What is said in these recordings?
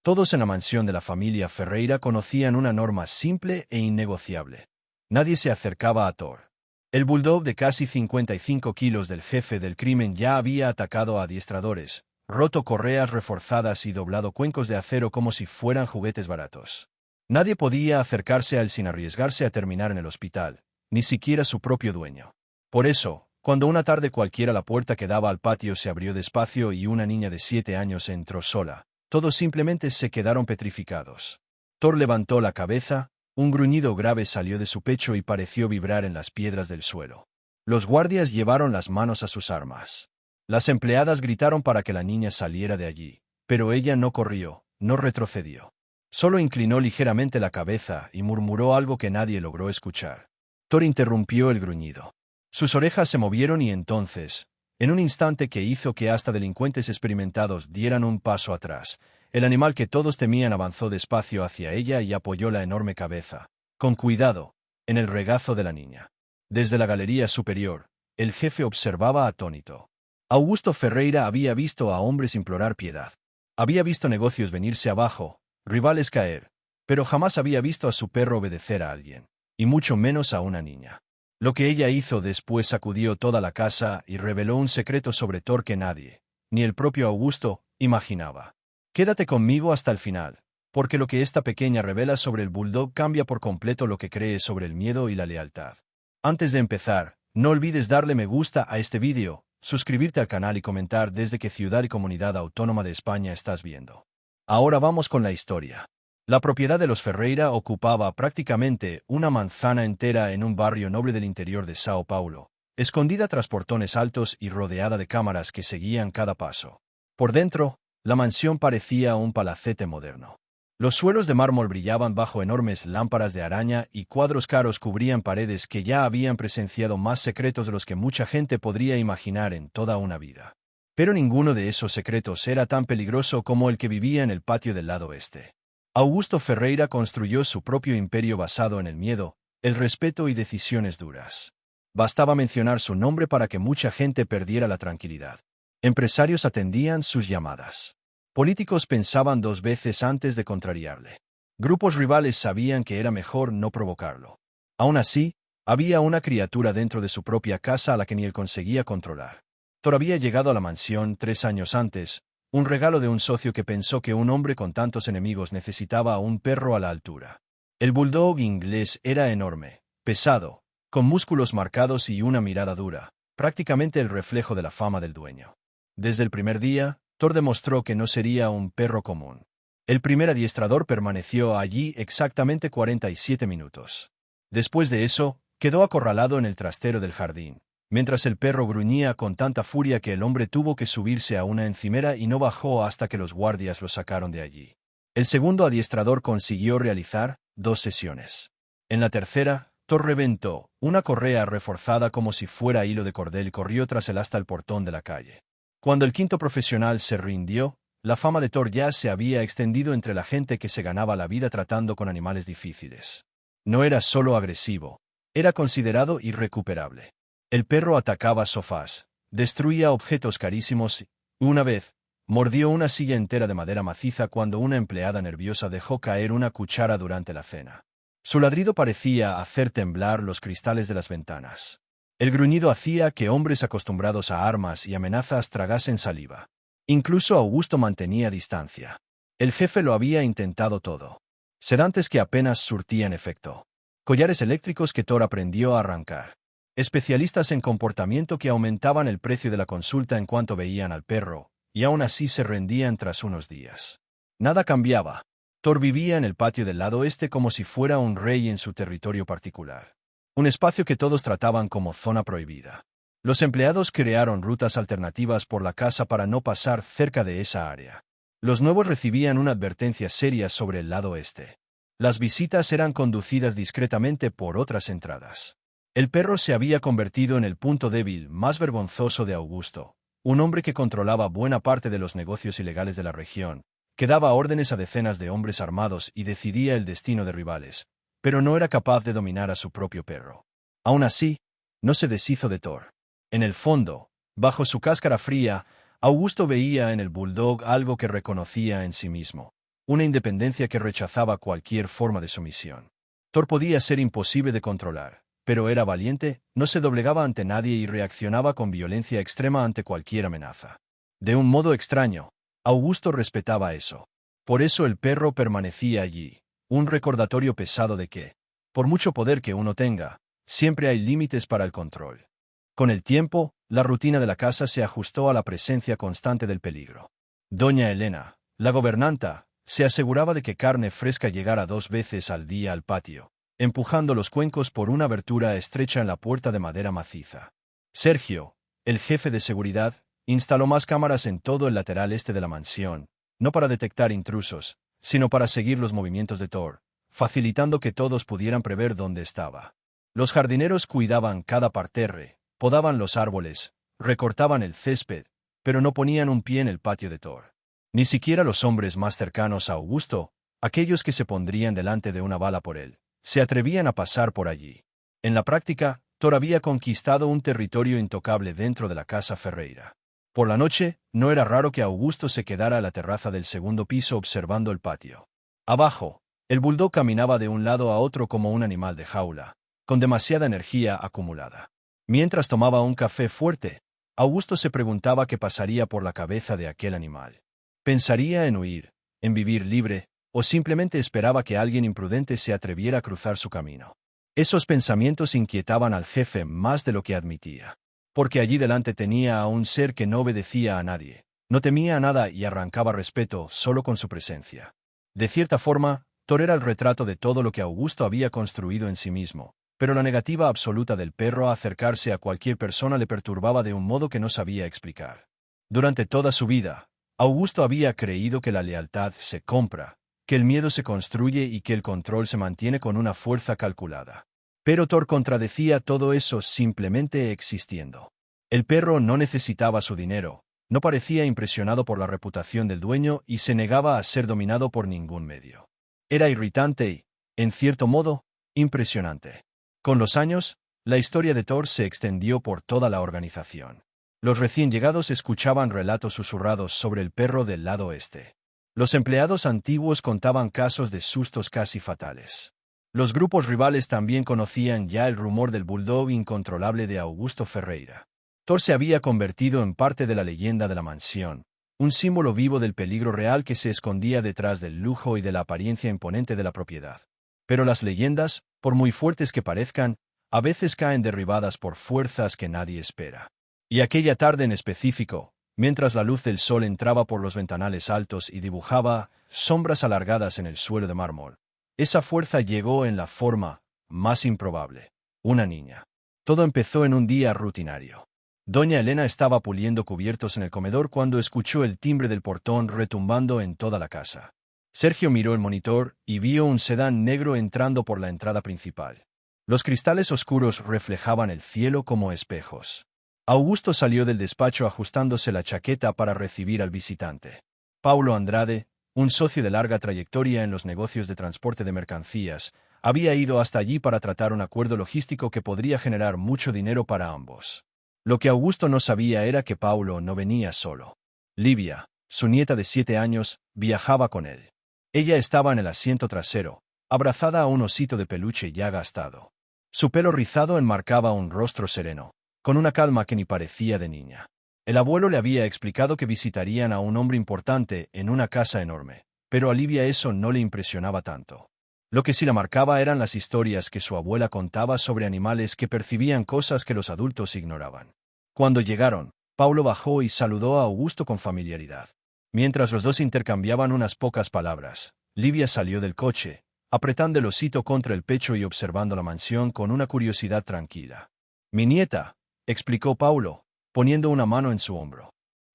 Todos en la mansión de la familia Ferreira conocían una norma simple e innegociable. Nadie se acercaba a Thor. El bulldog de casi 55 kilos del jefe del crimen ya había atacado a adiestradores, roto correas reforzadas y doblado cuencos de acero como si fueran juguetes baratos. Nadie podía acercarse a él sin arriesgarse a terminar en el hospital, ni siquiera su propio dueño. Por eso, cuando una tarde cualquiera la puerta que daba al patio se abrió despacio y una niña de 7 años entró sola, todos simplemente se quedaron petrificados. Thor levantó la cabeza, un gruñido grave salió de su pecho y pareció vibrar en las piedras del suelo. Los guardias llevaron las manos a sus armas. Las empleadas gritaron para que la niña saliera de allí, pero ella no corrió, no retrocedió. Solo inclinó ligeramente la cabeza y murmuró algo que nadie logró escuchar. Thor interrumpió el gruñido. Sus orejas se movieron y entonces, en un instante que hizo que hasta delincuentes experimentados dieran un paso atrás, el animal que todos temían avanzó despacio hacia ella y apoyó la enorme cabeza, con cuidado, en el regazo de la niña. Desde la galería superior, el jefe observaba atónito. Augusto Ferreira había visto a hombres implorar piedad. Había visto negocios venirse abajo, rivales caer, pero jamás había visto a su perro obedecer a alguien, y mucho menos a una niña. Lo que ella hizo después sacudió toda la casa y reveló un secreto sobre Thor que nadie, ni el propio Augusto, imaginaba. Quédate conmigo hasta el final, porque lo que esta pequeña revela sobre el bulldog cambia por completo lo que cree sobre el miedo y la lealtad. Antes de empezar, no olvides darle me gusta a este vídeo, suscribirte al canal y comentar desde qué ciudad y comunidad autónoma de España estás viendo. Ahora vamos con la historia. La propiedad de los Ferreira ocupaba prácticamente una manzana entera en un barrio noble del interior de Sao Paulo, escondida tras portones altos y rodeada de cámaras que seguían cada paso. Por dentro, la mansión parecía un palacete moderno. Los suelos de mármol brillaban bajo enormes lámparas de araña y cuadros caros cubrían paredes que ya habían presenciado más secretos de los que mucha gente podría imaginar en toda una vida. Pero ninguno de esos secretos era tan peligroso como el que vivía en el patio del lado este. Augusto Ferreira construyó su propio imperio basado en el miedo, el respeto y decisiones duras. Bastaba mencionar su nombre para que mucha gente perdiera la tranquilidad. Empresarios atendían sus llamadas. Políticos pensaban 2 veces antes de contrariarle. Grupos rivales sabían que era mejor no provocarlo. Aún así, había una criatura dentro de su propia casa a la que ni él conseguía controlar. Thor había llegado a la mansión 3 años antes, un regalo de un socio que pensó que un hombre con tantos enemigos necesitaba a un perro a la altura. El bulldog inglés era enorme, pesado, con músculos marcados y una mirada dura, prácticamente el reflejo de la fama del dueño. Desde el primer día, Thor demostró que no sería un perro común. El primer adiestrador permaneció allí exactamente 47 minutos. Después de eso, quedó acorralado en el trastero del jardín, mientras el perro gruñía con tanta furia que el hombre tuvo que subirse a una encimera y no bajó hasta que los guardias lo sacaron de allí. El segundo adiestrador consiguió realizar 2 sesiones. En la tercera, Thor reventó, una correa reforzada como si fuera hilo de cordel y corrió tras él hasta el portón de la calle. Cuando el quinto profesional se rindió, la fama de Thor ya se había extendido entre la gente que se ganaba la vida tratando con animales difíciles. No era solo agresivo, era considerado irrecuperable. El perro atacaba sofás, destruía objetos carísimos y, una vez, mordió una silla entera de madera maciza cuando una empleada nerviosa dejó caer una cuchara durante la cena. Su ladrido parecía hacer temblar los cristales de las ventanas. El gruñido hacía que hombres acostumbrados a armas y amenazas tragasen saliva. Incluso Augusto mantenía distancia. El jefe lo había intentado todo. Sedantes que apenas surtían efecto. Collares eléctricos que Thor aprendió a arrancar. Especialistas en comportamiento que aumentaban el precio de la consulta en cuanto veían al perro, y aún así se rendían tras unos días. Nada cambiaba. Thor vivía en el patio del lado este como si fuera un rey en su territorio particular. Un espacio que todos trataban como zona prohibida. Los empleados crearon rutas alternativas por la casa para no pasar cerca de esa área. Los nuevos recibían una advertencia seria sobre el lado este. Las visitas eran conducidas discretamente por otras entradas. El perro se había convertido en el punto débil más vergonzoso de Augusto, un hombre que controlaba buena parte de los negocios ilegales de la región, que daba órdenes a decenas de hombres armados y decidía el destino de rivales, pero no era capaz de dominar a su propio perro. Aún así, no se deshizo de Thor. En el fondo, bajo su cáscara fría, Augusto veía en el bulldog algo que reconocía en sí mismo. una independencia que rechazaba cualquier forma de sumisión. Thor podía ser imposible de controlar, pero era valiente, no se doblegaba ante nadie y reaccionaba con violencia extrema ante cualquier amenaza. De un modo extraño, Augusto respetaba eso. Por eso el perro permanecía allí, un recordatorio pesado de que, por mucho poder que uno tenga, siempre hay límites para el control. Con el tiempo, la rutina de la casa se ajustó a la presencia constante del peligro. Doña Elena, la gobernanta, se aseguraba de que carne fresca llegara 2 veces al día al patio, empujando los cuencos por una abertura estrecha en la puerta de madera maciza. Sergio, el jefe de seguridad, instaló más cámaras en todo el lateral este de la mansión, no para detectar intrusos, sino para seguir los movimientos de Thor, facilitando que todos pudieran prever dónde estaba. Los jardineros cuidaban cada parterre, podaban los árboles, recortaban el césped, pero no ponían un pie en el patio de Thor. Ni siquiera los hombres más cercanos a Augusto, aquellos que se pondrían delante de una bala por él, se atrevían a pasar por allí. En la práctica, Thor había conquistado un territorio intocable dentro de la casa Ferreira. Por la noche, no era raro que Augusto se quedara a la terraza del segundo piso observando el patio. Abajo, el bulldog caminaba de un lado a otro como un animal de jaula, con demasiada energía acumulada. Mientras tomaba un café fuerte, Augusto se preguntaba qué pasaría por la cabeza de aquel animal. ¿Pensaría en huir, en vivir libre, o simplemente esperaba que alguien imprudente se atreviera a cruzar su camino? Esos pensamientos inquietaban al jefe más de lo que admitía. Porque allí delante tenía a un ser que no obedecía a nadie, no temía a nada y arrancaba respeto solo con su presencia. De cierta forma, Thor era el retrato de todo lo que Augusto había construido en sí mismo, pero la negativa absoluta del perro a acercarse a cualquier persona le perturbaba de un modo que no sabía explicar. Durante toda su vida, Augusto había creído que la lealtad se compra, que el miedo se construye y que el control se mantiene con una fuerza calculada. Pero Thor contradecía todo eso simplemente existiendo. El perro no necesitaba su dinero, no parecía impresionado por la reputación del dueño y se negaba a ser dominado por ningún medio. Era irritante y, en cierto modo, impresionante. Con los años, la historia de Thor se extendió por toda la organización. Los recién llegados escuchaban relatos susurrados sobre el perro del lado este. Los empleados antiguos contaban casos de sustos casi fatales. Los grupos rivales también conocían ya el rumor del bulldog incontrolable de Augusto Ferreira. Thor se había convertido en parte de la leyenda de la mansión, un símbolo vivo del peligro real que se escondía detrás del lujo y de la apariencia imponente de la propiedad. Pero las leyendas, por muy fuertes que parezcan, a veces caen derribadas por fuerzas que nadie espera. Y aquella tarde en específico, mientras la luz del sol entraba por los ventanales altos y dibujaba sombras alargadas en el suelo de mármol, esa fuerza llegó en la forma más improbable: una niña. Todo empezó en un día rutinario. Doña Elena estaba puliendo cubiertos en el comedor cuando escuchó el timbre del portón retumbando en toda la casa. Sergio miró el monitor y vio un sedán negro entrando por la entrada principal. Los cristales oscuros reflejaban el cielo como espejos. Augusto salió del despacho ajustándose la chaqueta para recibir al visitante. Paulo Andrade, un socio de larga trayectoria en los negocios de transporte de mercancías, había ido hasta allí para tratar un acuerdo logístico que podría generar mucho dinero para ambos. Lo que Augusto no sabía era que Paulo no venía solo. Livia, su nieta de 7 años, viajaba con él. Ella estaba en el asiento trasero, abrazada a un osito de peluche ya gastado. Su pelo rizado enmarcaba un rostro sereno, con una calma que ni parecía de niña. El abuelo le había explicado que visitarían a un hombre importante en una casa enorme, pero a Livia eso no le impresionaba tanto. Lo que sí la marcaba eran las historias que su abuela contaba sobre animales que percibían cosas que los adultos ignoraban. Cuando llegaron, Paulo bajó y saludó a Augusto con familiaridad. Mientras los dos intercambiaban unas pocas palabras, Livia salió del coche, apretando el osito contra el pecho y observando la mansión con una curiosidad tranquila. «Mi nieta», explicó Paulo, poniendo una mano en su hombro.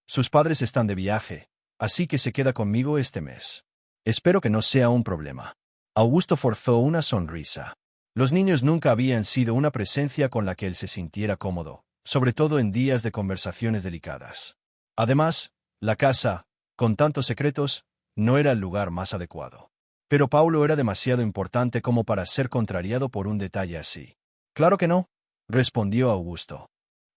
«Sus padres están de viaje, así que se queda conmigo este mes. Espero que no sea un problema». Augusto forzó una sonrisa. Los niños nunca habían sido una presencia con la que él se sintiera cómodo, sobre todo en días de conversaciones delicadas. Además, la casa, con tantos secretos, no era el lugar más adecuado. Pero Paulo era demasiado importante como para ser contrariado por un detalle así. «Claro que no», respondió Augusto.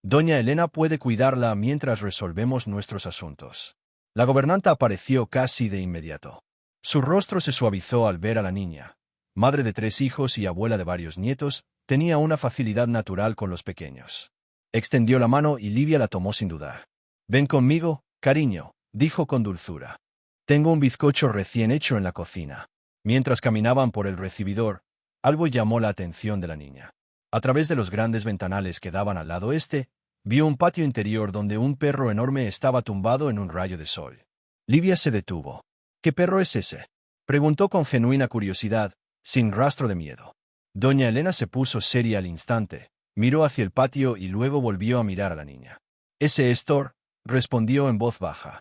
«Doña Elena puede cuidarla mientras resolvemos nuestros asuntos». La gobernanta apareció casi de inmediato. Su rostro se suavizó al ver a la niña. Madre de 3 hijos y abuela de varios nietos, tenía una facilidad natural con los pequeños. Extendió la mano y Livia la tomó sin dudar. «Ven conmigo, cariño», dijo con dulzura. «Tengo un bizcocho recién hecho en la cocina». Mientras caminaban por el recibidor, algo llamó la atención de la niña. A través de los grandes ventanales que daban al lado este, vio un patio interior donde un perro enorme estaba tumbado en un rayo de sol. Livia se detuvo. «¿Qué perro es ese?», preguntó con genuina curiosidad, sin rastro de miedo. Doña Elena se puso seria al instante, miró hacia el patio y luego volvió a mirar a la niña. «Ese es Thor», respondió en voz baja.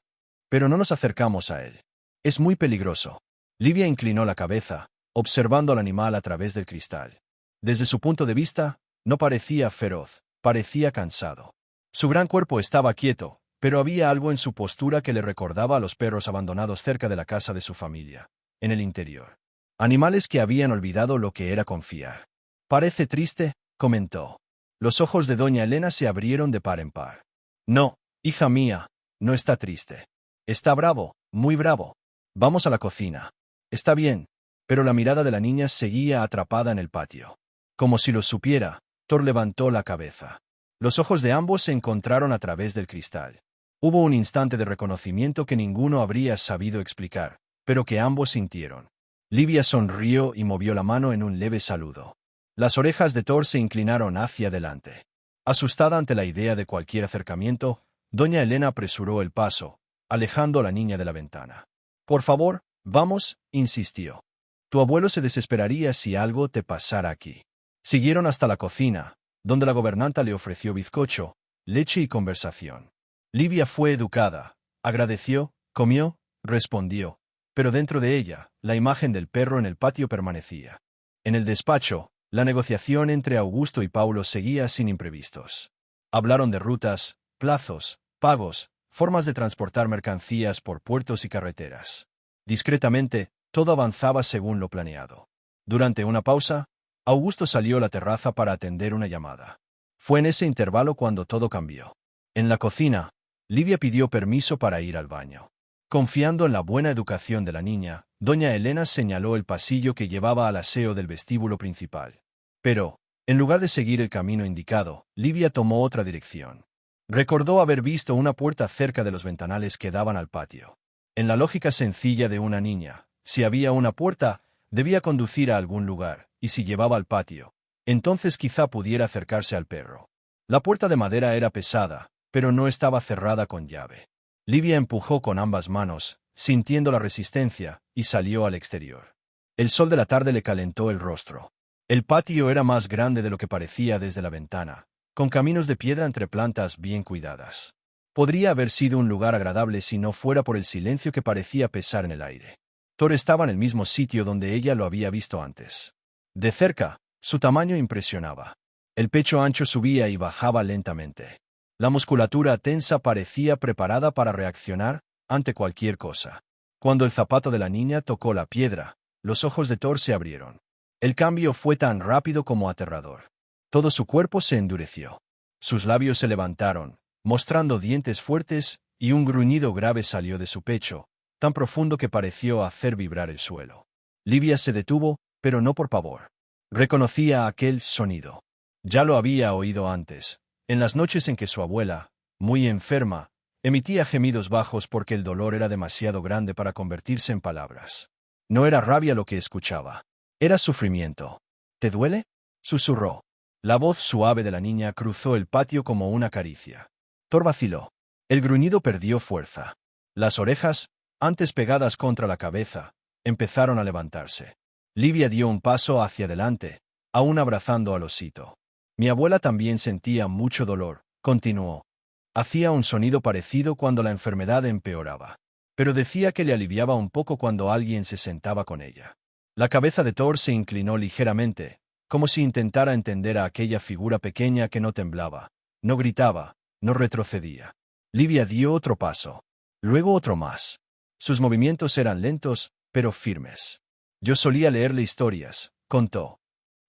«Pero no nos acercamos a él. Es muy peligroso». Livia inclinó la cabeza, observando al animal a través del cristal. Desde su punto de vista, no parecía feroz, parecía cansado. Su gran cuerpo estaba quieto, pero había algo en su postura que le recordaba a los perros abandonados cerca de la casa de su familia, en el interior. Animales que habían olvidado lo que era confiar. «Parece triste», comentó. Los ojos de doña Elena se abrieron de par en par. «No, hija mía, no está triste. Está bravo, muy bravo. Vamos a la cocina». «Está bien», pero la mirada de la niña seguía atrapada en el patio. Como si lo supiera, Thor levantó la cabeza. Los ojos de ambos se encontraron a través del cristal. Hubo un instante de reconocimiento que ninguno habría sabido explicar, pero que ambos sintieron. Livia sonrió y movió la mano en un leve saludo. Las orejas de Thor se inclinaron hacia adelante. Asustada ante la idea de cualquier acercamiento, doña Elena apresuró el paso, alejando a la niña de la ventana. «Por favor, vamos», insistió. «Tu abuelo se desesperaría si algo te pasara aquí». Siguieron hasta la cocina, donde la gobernanta le ofreció bizcocho, leche y conversación. Livia fue educada, agradeció, comió, respondió, pero dentro de ella, la imagen del perro en el patio permanecía. En el despacho, la negociación entre Augusto y Paulo seguía sin imprevistos. Hablaron de rutas, plazos, pagos, formas de transportar mercancías por puertos y carreteras. Discretamente, todo avanzaba según lo planeado. Durante una pausa, Augusto salió a la terraza para atender una llamada. Fue en ese intervalo cuando todo cambió. En la cocina, Livia pidió permiso para ir al baño. Confiando en la buena educación de la niña, doña Elena señaló el pasillo que llevaba al aseo del vestíbulo principal. Pero, en lugar de seguir el camino indicado, Livia tomó otra dirección. Recordó haber visto una puerta cerca de los ventanales que daban al patio. En la lógica sencilla de una niña, si había una puerta, debía conducir a algún lugar, y si llevaba al patio, entonces quizá pudiera acercarse al perro. La puerta de madera era pesada, pero no estaba cerrada con llave. Livia empujó con ambas manos, sintiendo la resistencia, y salió al exterior. El sol de la tarde le calentó el rostro. El patio era más grande de lo que parecía desde la ventana, con caminos de piedra entre plantas bien cuidadas. Podría haber sido un lugar agradable si no fuera por el silencio que parecía pesar en el aire. Thor estaba en el mismo sitio donde ella lo había visto antes. De cerca, su tamaño impresionaba. El pecho ancho subía y bajaba lentamente. La musculatura tensa parecía preparada para reaccionar ante cualquier cosa. Cuando el zapato de la niña tocó la piedra, los ojos de Thor se abrieron. El cambio fue tan rápido como aterrador. Todo su cuerpo se endureció. Sus labios se levantaron, mostrando dientes fuertes, y un gruñido grave salió de su pecho, tan profundo que pareció hacer vibrar el suelo. Livia se detuvo, pero no por pavor. Reconocía aquel sonido. Ya lo había oído antes, en las noches en que su abuela, muy enferma, emitía gemidos bajos porque el dolor era demasiado grande para convertirse en palabras. No era rabia lo que escuchaba. Era sufrimiento. ¿Te duele?, susurró. La voz suave de la niña cruzó el patio como una caricia. Thor vaciló. El gruñido perdió fuerza. Las orejas, antes pegadas contra la cabeza, empezaron a levantarse. Livia dio un paso hacia adelante, aún abrazando al osito. Mi abuela también sentía mucho dolor, continuó. Hacía un sonido parecido cuando la enfermedad empeoraba, pero decía que le aliviaba un poco cuando alguien se sentaba con ella. La cabeza de Thor se inclinó ligeramente, como si intentara entender a aquella figura pequeña que no temblaba, no gritaba, no retrocedía. Livia dio otro paso, luego otro más. Sus movimientos eran lentos, pero firmes. Yo solía leerle historias, contó.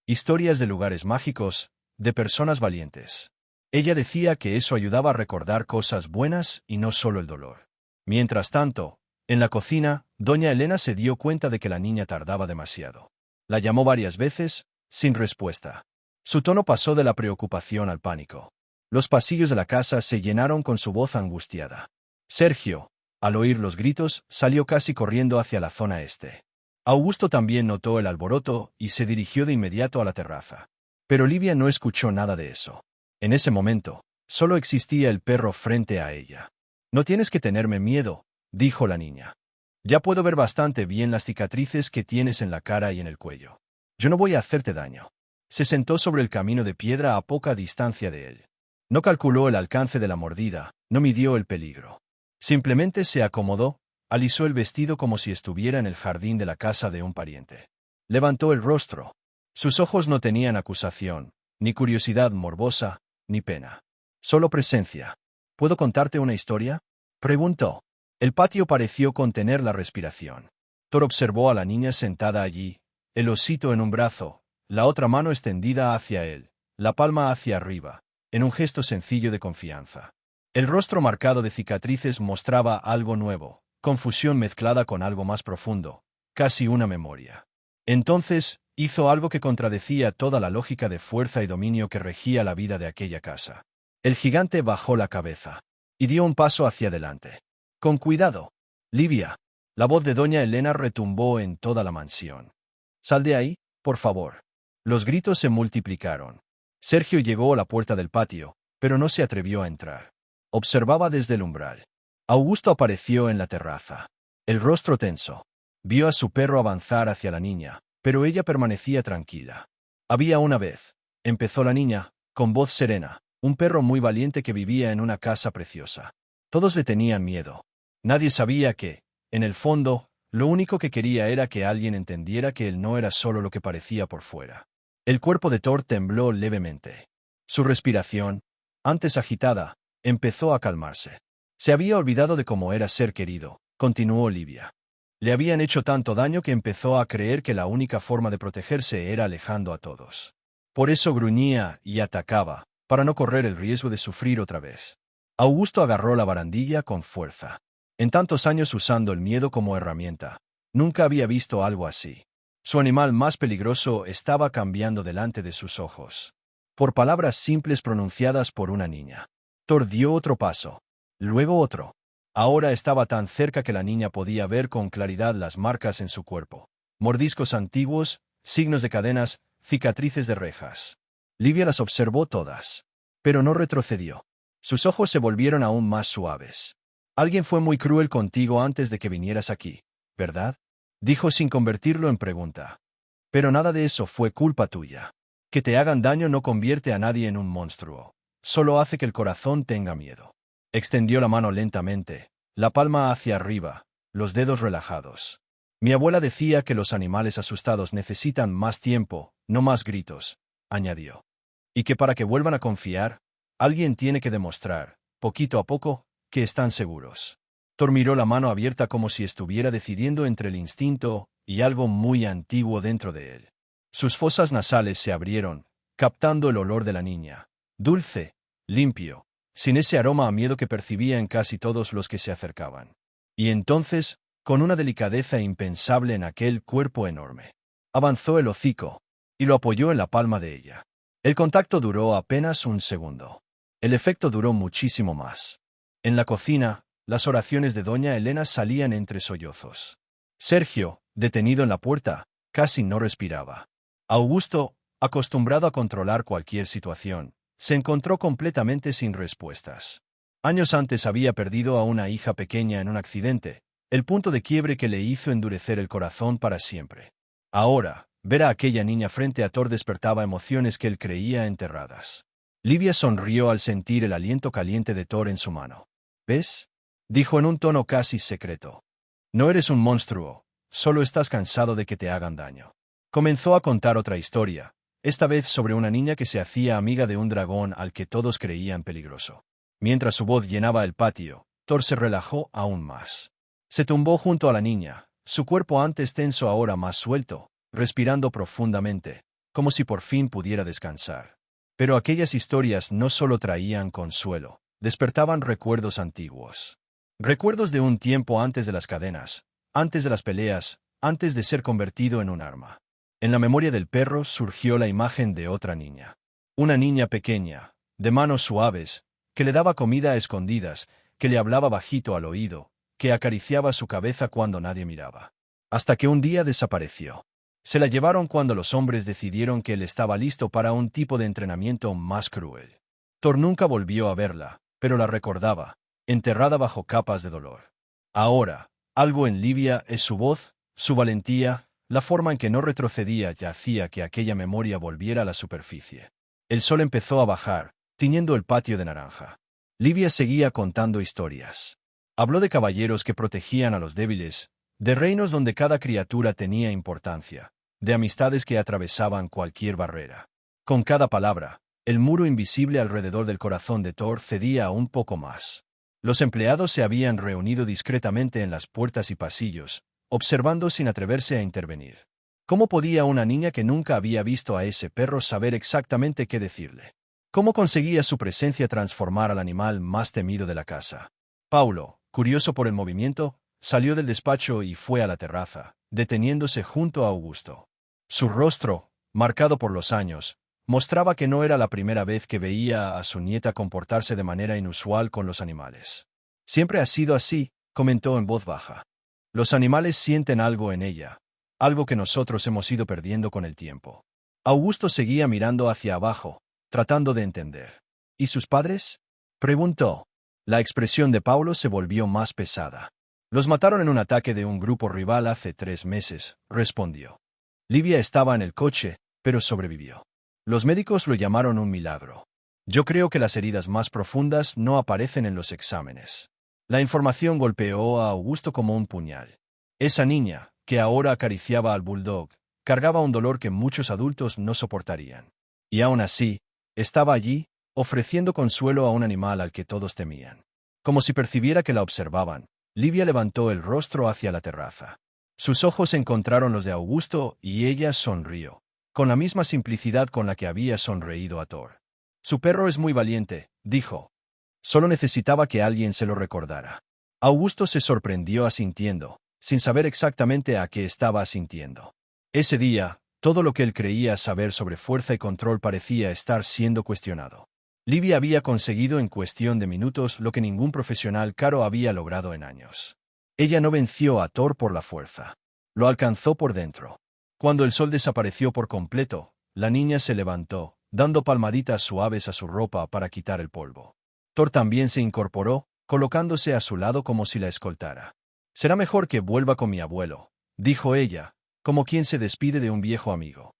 Historias de lugares mágicos, de personas valientes. Ella decía que eso ayudaba a recordar cosas buenas y no solo el dolor. Mientras tanto, En la cocina, doña Elena se dio cuenta de que la niña tardaba demasiado. La llamó varias veces, sin respuesta. Su tono pasó de la preocupación al pánico. Los pasillos de la casa se llenaron con su voz angustiada. Sergio, al oír los gritos, salió casi corriendo hacia la zona este. Augusto también notó el alboroto y se dirigió de inmediato a la terraza. Pero Livia no escuchó nada de eso. En ese momento, solo existía el perro frente a ella. «No tienes que tenerme miedo», dijo la niña. «Ya puedo ver bastante bien las cicatrices que tienes en la cara y en el cuello. Yo no voy a hacerte daño». Se sentó sobre el camino de piedra a poca distancia de él. No calculó el alcance de la mordida, no midió el peligro. Simplemente se acomodó, alisó el vestido como si estuviera en el jardín de la casa de un pariente. Levantó el rostro. Sus ojos no tenían acusación, ni curiosidad morbosa, ni pena. Solo presencia. ¿Puedo contarte una historia?, preguntó. El patio pareció contener la respiración. Thor observó a la niña sentada allí, el osito en un brazo, la otra mano extendida hacia él, la palma hacia arriba, en un gesto sencillo de confianza. El rostro marcado de cicatrices mostraba algo nuevo, confusión mezclada con algo más profundo, casi una memoria. Entonces, hizo algo que contradecía toda la lógica de fuerza y dominio que regía la vida de aquella casa. El gigante bajó la cabeza y dio un paso hacia adelante. «Con cuidado, Livia». La voz de doña Elena retumbó en toda la mansión. «Sal de ahí, por favor». Los gritos se multiplicaron. Sergio llegó a la puerta del patio, pero no se atrevió a entrar. Observaba desde el umbral. Augusto apareció en la terraza. El rostro tenso. Vio a su perro avanzar hacia la niña, pero ella permanecía tranquila. «Había una vez», empezó la niña, con voz serena, «un perro muy valiente que vivía en una casa preciosa. Todos le tenían miedo. Nadie sabía que, en el fondo, lo único que quería era que alguien entendiera que él no era solo lo que parecía por fuera». El cuerpo de Thor tembló levemente. Su respiración, antes agitada, empezó a calmarse. Se había olvidado de cómo era ser querido, continuó Livia. Le habían hecho tanto daño que empezó a creer que la única forma de protegerse era alejando a todos. Por eso gruñía y atacaba, para no correr el riesgo de sufrir otra vez. Augusto agarró la barandilla con fuerza. En tantos años usando el miedo como herramienta, nunca había visto algo así. Su animal más peligroso estaba cambiando delante de sus ojos. Por palabras simples pronunciadas por una niña. Thor dio otro paso. Luego otro. Ahora estaba tan cerca que la niña podía ver con claridad las marcas en su cuerpo. Mordiscos antiguos, signos de cadenas, cicatrices de rejas. Livia las observó todas. Pero no retrocedió. Sus ojos se volvieron aún más suaves. «Alguien fue muy cruel contigo antes de que vinieras aquí, ¿verdad?», dijo sin convertirlo en pregunta. «Pero nada de eso fue culpa tuya. Que te hagan daño no convierte a nadie en un monstruo. Solo hace que el corazón tenga miedo». Extendió la mano lentamente, la palma hacia arriba, los dedos relajados. «Mi abuela decía que los animales asustados necesitan más tiempo, no más gritos», añadió. «Y que para que vuelvan a confiar, alguien tiene que demostrar, poquito a poco, que están seguros». Thor miró la mano abierta como si estuviera decidiendo entre el instinto y algo muy antiguo dentro de él. Sus fosas nasales se abrieron, captando el olor de la niña. Dulce, limpio, sin ese aroma a miedo que percibía en casi todos los que se acercaban. Y entonces, con una delicadeza impensable en aquel cuerpo enorme, avanzó el hocico y lo apoyó en la palma de ella. El contacto duró apenas un segundo. El efecto duró muchísimo más. En la cocina, las oraciones de doña Elena salían entre sollozos. Sergio, detenido en la puerta, casi no respiraba. Augusto, acostumbrado a controlar cualquier situación, se encontró completamente sin respuestas. Años antes había perdido a una hija pequeña en un accidente, el punto de quiebre que le hizo endurecer el corazón para siempre. Ahora, ver a aquella niña frente a Thor despertaba emociones que él creía enterradas. Livia sonrió al sentir el aliento caliente de Thor en su mano. «¿Ves?», dijo en un tono casi secreto. «No eres un monstruo, solo estás cansado de que te hagan daño». Comenzó a contar otra historia, esta vez sobre una niña que se hacía amiga de un dragón al que todos creían peligroso. Mientras su voz llenaba el patio, Thor se relajó aún más. Se tumbó junto a la niña, su cuerpo antes tenso ahora más suelto, respirando profundamente, como si por fin pudiera descansar. Pero aquellas historias no solo traían consuelo, despertaban recuerdos antiguos. Recuerdos de un tiempo antes de las cadenas, antes de las peleas, antes de ser convertido en un arma. En la memoria del perro surgió la imagen de otra niña. Una niña pequeña, de manos suaves, que le daba comida a escondidas, que le hablaba bajito al oído, que acariciaba su cabeza cuando nadie miraba. Hasta que un día desapareció. Se la llevaron cuando los hombres decidieron que él estaba listo para un tipo de entrenamiento más cruel. Thor nunca volvió a verla, pero la recordaba, enterrada bajo capas de dolor. Ahora, algo en Livia es su voz, su valentía, la forma en que no retrocedía ya hacía que aquella memoria volviera a la superficie. El sol empezó a bajar, tiñendo el patio de naranja. Livia seguía contando historias. Habló de caballeros que protegían a los débiles, de reinos donde cada criatura tenía importancia, de amistades que atravesaban cualquier barrera. Con cada palabra, el muro invisible alrededor del corazón de Thor cedía un poco más. Los empleados se habían reunido discretamente en las puertas y pasillos, observando sin atreverse a intervenir. ¿Cómo podía una niña que nunca había visto a ese perro saber exactamente qué decirle? ¿Cómo conseguía su presencia transformar al animal más temido de la casa? Paulo, curioso por el movimiento, salió del despacho y fue a la terraza, deteniéndose junto a Augusto. Su rostro, marcado por los años, mostraba que no era la primera vez que veía a su nieta comportarse de manera inusual con los animales. Siempre ha sido así, comentó en voz baja. Los animales sienten algo en ella, algo que nosotros hemos ido perdiendo con el tiempo. Augusto seguía mirando hacia abajo, tratando de entender. ¿Y sus padres? Preguntó. La expresión de Paulo se volvió más pesada. Los mataron en un ataque de un grupo rival hace 3 meses, respondió. Livia estaba en el coche, pero sobrevivió. Los médicos lo llamaron un milagro. Yo creo que las heridas más profundas no aparecen en los exámenes. La información golpeó a Augusto como un puñal. Esa niña, que ahora acariciaba al bulldog, cargaba un dolor que muchos adultos no soportarían. Y aún así, estaba allí, ofreciendo consuelo a un animal al que todos temían. Como si percibiera que la observaban, Livia levantó el rostro hacia la terraza. Sus ojos encontraron los de Augusto y ella sonrió, con la misma simplicidad con la que había sonreído a Thor. Su perro es muy valiente, dijo. Solo necesitaba que alguien se lo recordara. Augusto se sorprendió asintiendo, sin saber exactamente a qué estaba asintiendo. Ese día, todo lo que él creía saber sobre fuerza y control parecía estar siendo cuestionado. Livia había conseguido en cuestión de minutos lo que ningún profesional caro había logrado en años. Ella no venció a Thor por la fuerza. Lo alcanzó por dentro. Cuando el sol desapareció por completo, la niña se levantó, dando palmaditas suaves a su ropa para quitar el polvo. Thor también se incorporó, colocándose a su lado como si la escoltara. «Será mejor que vuelva con mi abuelo», dijo ella, como quien se despide de un viejo amigo.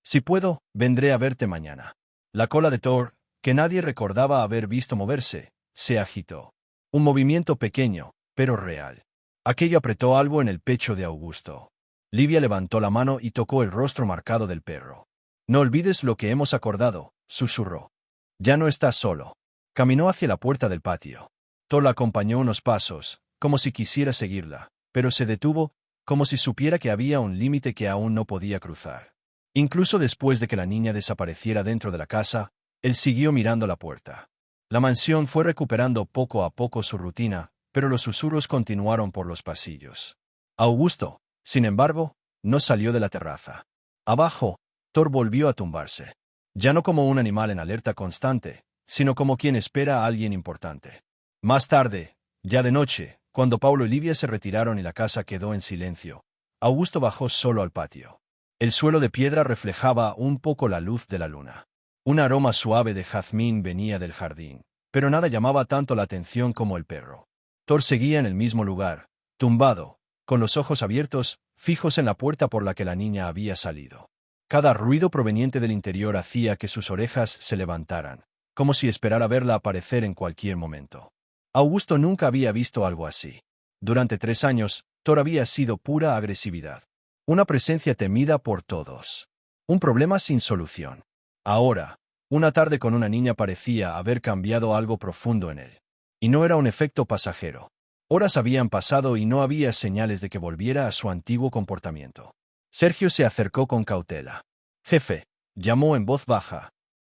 «Si puedo, vendré a verte mañana». La cola de Thor, que nadie recordaba haber visto moverse, se agitó. Un movimiento pequeño, pero real. Aquello apretó algo en el pecho de Augusto. Livia levantó la mano y tocó el rostro marcado del perro. «No olvides lo que hemos acordado», susurró. «Ya no estás solo». Caminó hacia la puerta del patio. Thor la acompañó unos pasos, como si quisiera seguirla, pero se detuvo, como si supiera que había un límite que aún no podía cruzar. Incluso después de que la niña desapareciera dentro de la casa, él siguió mirando la puerta. La mansión fue recuperando poco a poco su rutina, pero los susurros continuaron por los pasillos. Augusto, sin embargo, no salió de la terraza. Abajo, Thor volvió a tumbarse. Ya no como un animal en alerta constante, sino como quien espera a alguien importante. Más tarde, ya de noche, cuando Paulo y Livia se retiraron y la casa quedó en silencio, Augusto bajó solo al patio. El suelo de piedra reflejaba un poco la luz de la luna. Un aroma suave de jazmín venía del jardín, pero nada llamaba tanto la atención como el perro. Thor seguía en el mismo lugar, tumbado, con los ojos abiertos, fijos en la puerta por la que la niña había salido. Cada ruido proveniente del interior hacía que sus orejas se levantaran, como si esperara verla aparecer en cualquier momento. Augusto nunca había visto algo así. Durante 3 años, Thor había sido pura agresividad. Una presencia temida por todos. Un problema sin solución. Ahora, una tarde con una niña parecía haber cambiado algo profundo en él. Y no era un efecto pasajero. Horas habían pasado y no había señales de que volviera a su antiguo comportamiento. Sergio se acercó con cautela. «Jefe», llamó en voz baja.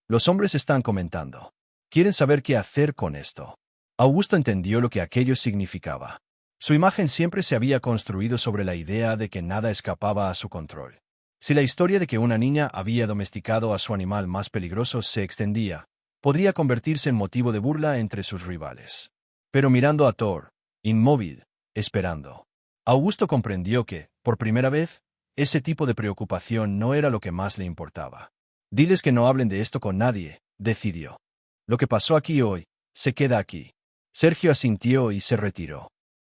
«Los hombres están comentando. Quieren saber qué hacer con esto». Augusto entendió lo que aquello significaba. Su imagen siempre se había construido sobre la idea de que nada escapaba a su control. Si la historia de que una niña había domesticado a su animal más peligroso se extendía, podría convertirse en motivo de burla entre sus rivales. Pero mirando a Thor, inmóvil, esperando, Augusto comprendió que, por primera vez, ese tipo de preocupación no era lo que más le importaba. Diles que no hablen de esto con nadie, decidió. Lo que pasó aquí hoy, se queda aquí. Sergio asintió y se retiró.